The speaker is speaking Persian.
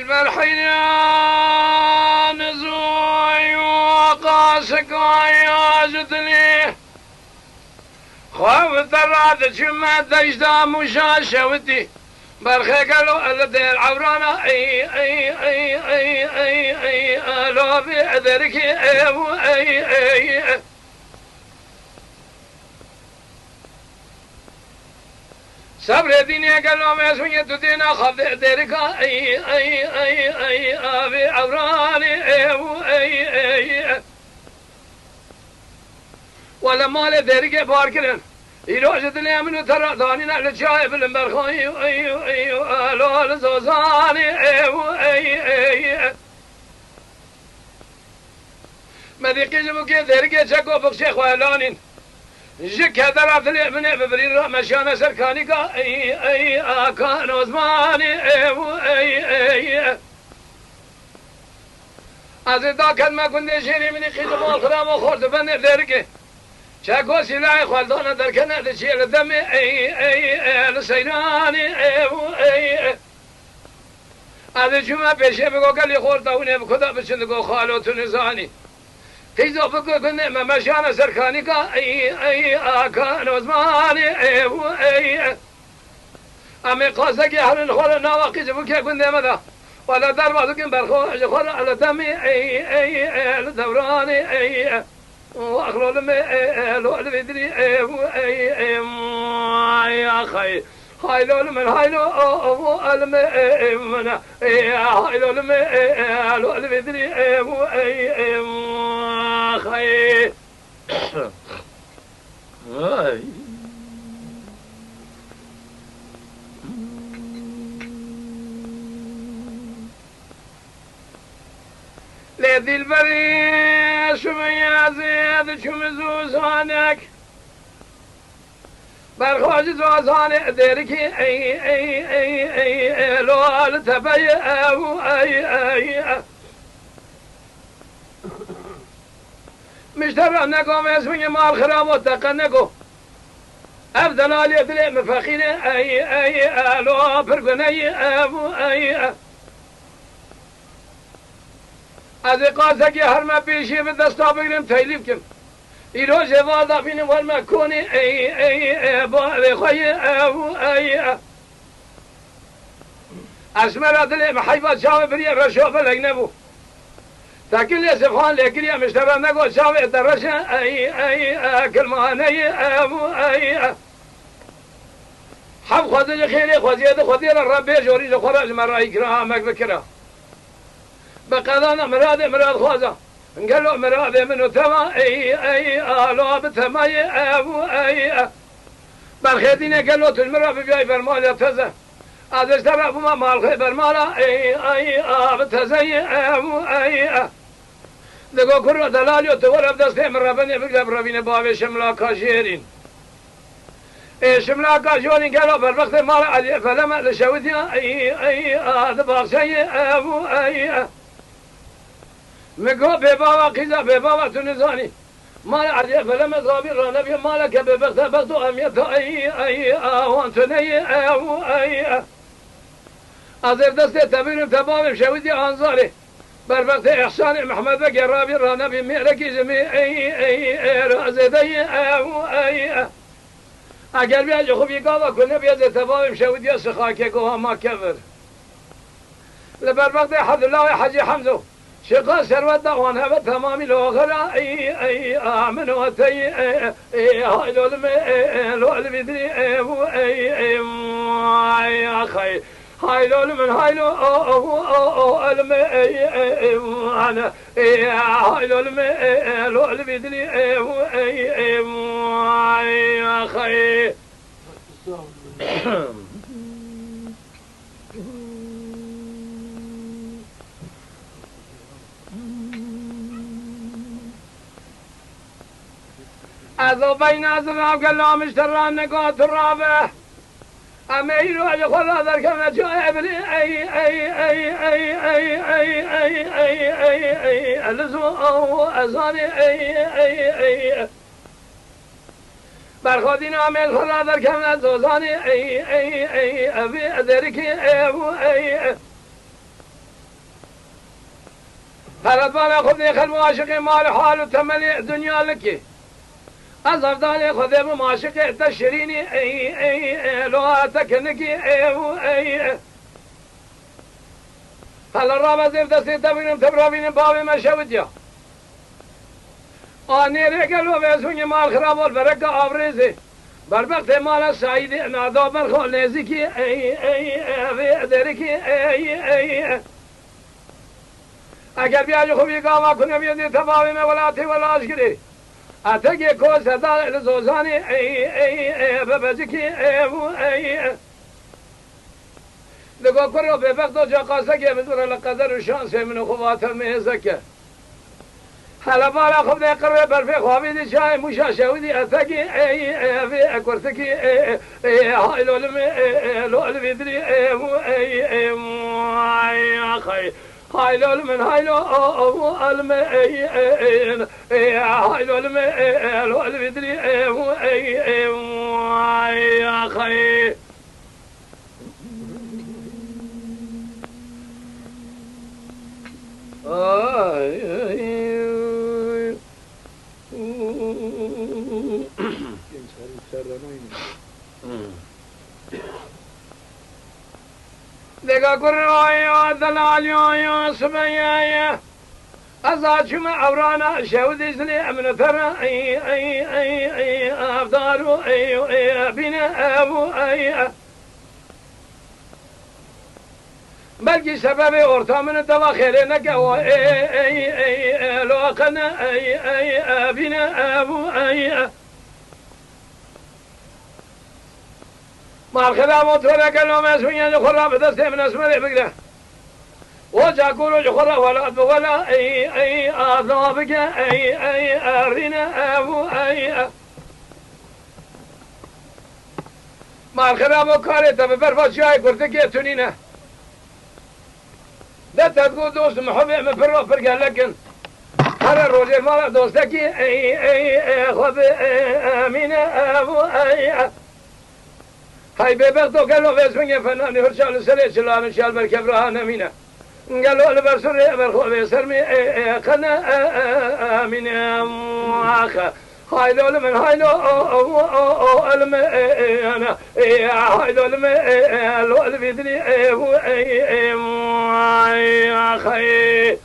بالحيران زوي وقاسك ويازدني خوف الراد شما دجدا مشاشوتي برخي قالوا الدي العورانا اي لو بيعذرك اي صبر ديني قالوا ما يسوي تدينا خذ درك اي ابي عوراني اي ولا مال درك باركن يروج الدنيا منو ترى ثاني نحن شايف المرخاي اي لو زوزاني اي ما ذيك جبك درك شكو بخشيخ ولانين جك هذا رافض الابن ببرير مشان سركاني كا اي كان عثماني اي ازدا كان ما كنت شيري من خيط مال خرام وخرد بن درك شاكو سلاي خالدون دركنا دشيل الدم اي لسيناني اي هذا جمعة بيشي بقو قال لي خورتوني بكذا بشندقو خالو تونساني كيزو فكو كنا ما مشانا سركاني كا اي كان عثماني اي امي قاسك يحرن خور نواقي جبوكي كنا ماذا ولا دربا كن برخو خور على دمي اي لدوراني اي واخلو لما لو الفدري يا اخي هاي لو من هاي لو من هاي لو لما لو الفدري اخي لذي البرية شمية زيد شمزوزانك برخوش زوزانك ديركي اي لو التبي اي مشترى نكو مسوي مال خراب وتقى نكو افضل علي دلي مفخين اي لو فرقني اي از قاسك يا هرما بيشي بدستا بگرم تيليف كم يرو جوادا بينم هرما كوني اي باري خوي اي اسمر دل محيبات شاوي بري رشوف لگنبو تاكل يا سفان لكريا مشتبه نگو شاوي درشا اي كلماني اي حب خذ خيري خذيد خذي الرب جوري خرج مرة إكرامك بكره بقضانا مراد خوزة قال له مراد منو تما اي لو بتماي اي بالخيدين قال له المرا بياي برمال تزه ازش ترى ما مال خي برمالا اي بتزي اي دغو كره دلاليو تور بدست مرا بني بقلب ربين باب شملا كاشيرين شملا كاشيرين قالوا بالوقت مال علي فلما لشوديا اي هذا باغشي اي مقو ببابا قيزا ببابا تنزاني ما عريا فلما ضابي رانبي مالك ببغت بغتو أميت أي وانتني أي أزير دستي تبينم تبابم شويدي أنظاري بربغت إحسان محمد بقي رابي رانبي ميلكي جميع أي رازدي أي أقل بيا جخوبي قاضا كنا بيزي تبابم شويدي سخاكي قوها ما كفر لبربغت حد الله حجي حمزو شقا سروت وانا بتمام الاخرى اي امن وتي هاي لول بدري اي اخي هاي لول من هاي لول انا هاي لول بدري اي اخي اذو بين ازراب قالوا مشترى نقاط الرابع امير وجه خذ ذاك ما جاء ابني اي الزو ازاني اي برخودين عمل خذ ذاك ما زوزاني اي ابي ادرك اي هلت بالا خود نیخل معاشق مال حال و تملی دنیا لکی از افضال خود معاشق تشرینی لو تکنکی هل رابط دستی تبینم تبرابینم بابی مشود یا آنی رگل و بیسونی مال خرابال برک آبریزی بربخت مال سعید نادا برخوال نیزی کی دری کی اگر بیاج خوبی گاما کنه بیادی تباوی میں ولاتی ولاش گری اتگی کو صدا لزوزانی ببزی کی لگو کرو ببخت و جا قاسه که بدور لقدر و شانس من خوبات میزکه حالا بالا خوب ده قربه برفی خوابی دی چای موشا شودی اتگی اکورتکی های لولمی دری های لولمن های لولمن های لولمی دری خی دیگه کرایه دلالیه سمیه از آچم اورانا شودی زلی امن ترا افدارو بین ابو بلکه سبب ارتامن دوا خیره نکه و لوقن بین ابو مال خدا موتوره کلو مسئولیت خراب دست من اسمره بگره و جاکولو جخورا ولاد بولا آذابك أرنا أبو مال خراب کاره تا بفرفت شای کرده که تونینه ده تدگو دوست محبه مفرو فرگه لکن هر روزی مال دوستکی خود امین ابو های ببختو کلو بسمنگه فنانی هرچال سره چلان شال برکب راه نمینه قالوا البرسوري برخو سرمي قنا امين اخ هاي دول من هاي لو الم انا هاي دول من لو البدري اخي